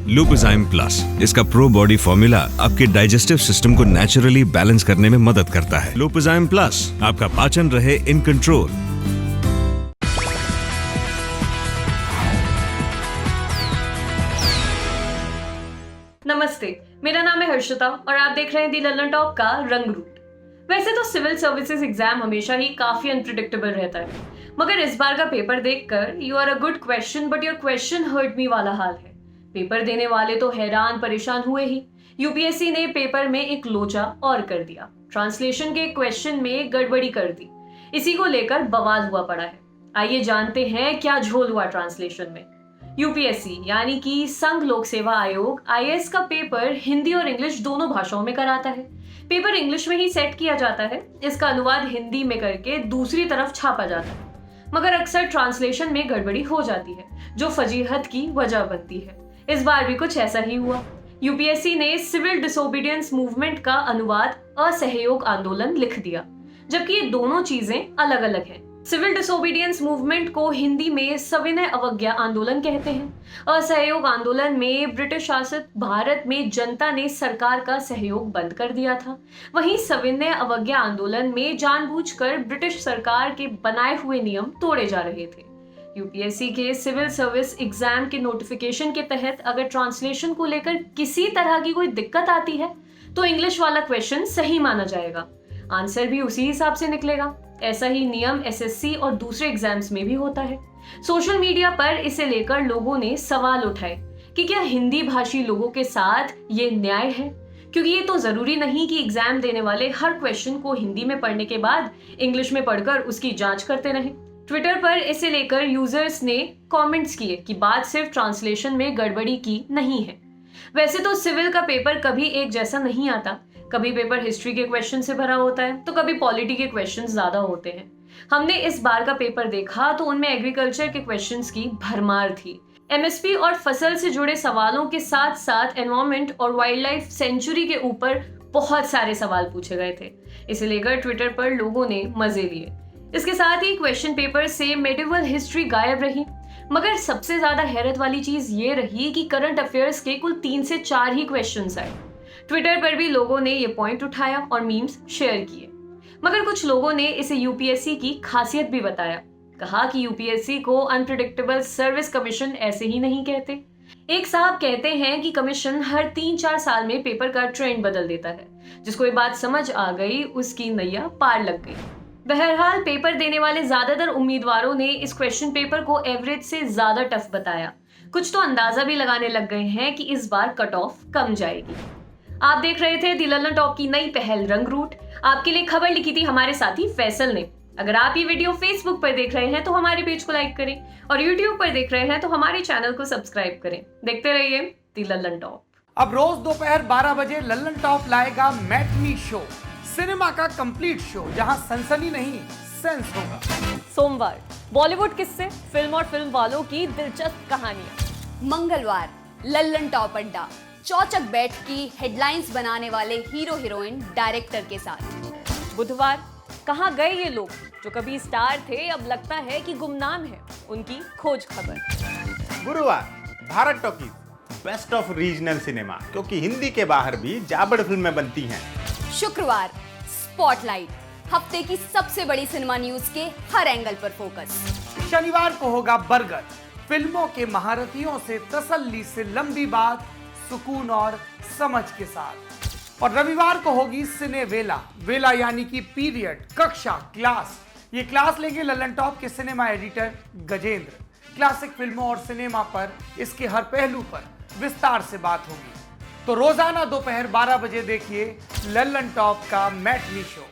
लुपिजाइम plus, इसका pro body formula आपके digestive system को नेचुरली बैलेंस करने में मदद करता है। लुपिजाइम प्लस, आपका पाचन रहे इन कंट्रोल। नमस्ते, मेरा नाम है हर्षिता और आप देख रहे हैं दी लल्लन टॉप का रंग रूट। वैसे तो सिविल सर्विसेज एग्जाम हमेशा ही काफी अनप्रिडिक्टेबल रहता है, मगर इस बार का पेपर देखकर you are a good question but your question hurt me वाला हाल है। पेपर देने वाले तो हैरान परेशान हुए ही। यूपीएससी ने पेपर में एक लोचा और कर दिया, ट्रांसलेशन के क्वेश्चन में गड़बड़ी कर दी। इसी को लेकर बवाल हुआ पड़ा है। आइए जानते हैं क्या झोल हुआ ट्रांसलेशन में। यूपीएससी यानी कि संघ लोक सेवा आयोग आईएएस का पेपर हिंदी और इंग्लिश दोनों भाषाओं में कराता है। पेपर इंग्लिश में ही सेट किया जाता है, इसका अनुवाद हिंदी में करके दूसरी तरफ छापा जाता है, मगर अक्सर ट्रांसलेशन में गड़बड़ी हो जाती है जो फजीहत की वजह बनती है। इस बार भी कुछ ऐसा ही हुआ। यूपीएससी ने सिविल डिसोबीडियंस मूवमेंट का अनुवाद असहयोग आंदोलन लिख दिया, जबकि ये दोनों चीजें अलग अलग हैं। सिविल डिसोबीडियंस मूवमेंट को हिंदी में सविनय अवज्ञा आंदोलन कहते हैं। असहयोग आंदोलन में ब्रिटिश शासित भारत में जनता ने सरकार का सहयोग बंद कर दिया था। वहीं सविनय अवज्ञा आंदोलन में जानबूझकर ब्रिटिश सरकार के बनाए हुए नियम तोड़े जा रहे थे। यूपीएससी के सिविल सर्विस एग्जाम के नोटिफिकेशन के तहत अगर ट्रांसलेशन को लेकर किसी तरह की कोई दिक्कत आती है तो इंग्लिश वाला क्वेश्चन सही माना जाएगा, आंसर भी उसी हिसाब से निकलेगा। ऐसा ही नियम एसएससी और दूसरे एग्जाम्स में भी होता है। सोशल मीडिया पर इसे लेकर लोगों ने सवाल उठाए कि क्या हिंदी भाषी लोगों के साथ ये न्याय है, क्योंकि ये तो जरूरी नहीं कि एग्जाम देने वाले हर क्वेश्चन को हिंदी में पढ़ने के बाद इंग्लिश में पढ़कर उसकी जांच करते रहें। ट्विटर पर इसे लेकर यूजर्स ने कमेंट्स किए कि बात सिर्फ ट्रांसलेशन में गड़बड़ी की नहीं है। वैसे तो सिविल का पेपर कभी एक जैसा नहीं आता, कभी पेपर हिस्ट्री के क्वेश्चन से भरा होता है तो कभी पॉलिटी के क्वेश्चन ज्यादा होते हैं। हमने इस बार का पेपर देखा तो उनमें एग्रीकल्चर के क्वेश्चंस की भरमार थी। एमएसपी और फसल से जुड़े सवालों के साथ साथ एनवायरमेंट और वाइल्ड लाइफ सेंचुरी के ऊपर बहुत सारे सवाल पूछे गए थे। इसे लेकर ट्विटर पर लोगों ने मजे लिए। इसके साथ ही क्वेश्चन पेपर से मेडिवल हिस्ट्री गायब रही, मगर सबसे ज्यादा हैरत वाली चीज ये रही कि करंट अफेयर्स के कुल 3 से 4 ही क्वेश्चंस आए। ट्विटर पर भी लोगों ने ये पॉइंट उठाया और मीम्स शेयर किए, मगर कुछ लोगों ने इसे यूपीएससी की खासियत भी बताया। कहा कि यूपीएससी को अनप्रिडिक्टेबल सर्विस कमीशन ऐसे ही नहीं कहते। एक साहब कहते हैं कि कमीशन हर 3-4 साल में पेपर का ट्रेंड बदल देता है। जिसको ये बात समझ आ गई उसकी नैया पार लग गई। बहरहाल पेपर देने वाले ज्यादातर उम्मीदवारों ने इस क्वेश्चन पेपर को एवरेज से ज्यादा टफ बताया। कुछ तो अंदाजा भी लगाने लग गए हैं कि इस बार कट ऑफ कम जाएगी। आप देख रहे थे दी लल्लन टॉप की नई पहल रंग रूट। आपके लिए खबर लिखी थी हमारे साथी फैसल ने। अगर आप ये वीडियो फेसबुक पर देख रहे हैं तो हमारे पेज को लाइक करें और यूट्यूब पर देख रहे हैं तो हमारे चैनल को सब्सक्राइब करें। देखते रहिए दी लल्लन टॉप। अब रोज दोपहर 12 बजे लल्लन टॉप लाएगा मैटनी शो, सिनेमा का कंप्लीट शो जहां सनसनी नहीं सेंस होगा। सोमवार बॉलीवुड किस्से, फिल्म और फिल्म वालों की दिलचस्प कहानियां। मंगलवार लल्लन टॉप अड्डा, चौचक बैठ की हेडलाइंस बनाने वाले हीरो हीरोइन डायरेक्टर के साथ। बुधवार कहाँ गए ये लोग जो कभी स्टार थे अब लगता है कि गुमनाम है, उनकी खोज खबर। गुरुवार Bharat talkies, best of regional cinema, क्योंकि हिंदी के बाहर भी जाबड़ फिल्में बनती हैं। शुक्रवार स्पॉटलाइट, हफ्ते की सबसे बड़ी सिनेमा न्यूज के हर एंगल पर फोकस। शनिवार को होगा बरगद, फिल्मों के महारथियों से तसल्ली से लंबी बात, सुकून और समझ के साथ। और रविवार को होगी सिने वेला, वेला यानी कि पीरियड, कक्षा, क्लास। ये क्लास लेंगे लल्लन टॉप के सिनेमा एडिटर गजेंद्र। क्लासिक फिल्मों और सिनेमा पर, इसके हर पहलू पर विस्तार से बात होगी। तो रोजाना दोपहर 12 बजे देखिए लल्लन टॉप का मैटनी शो।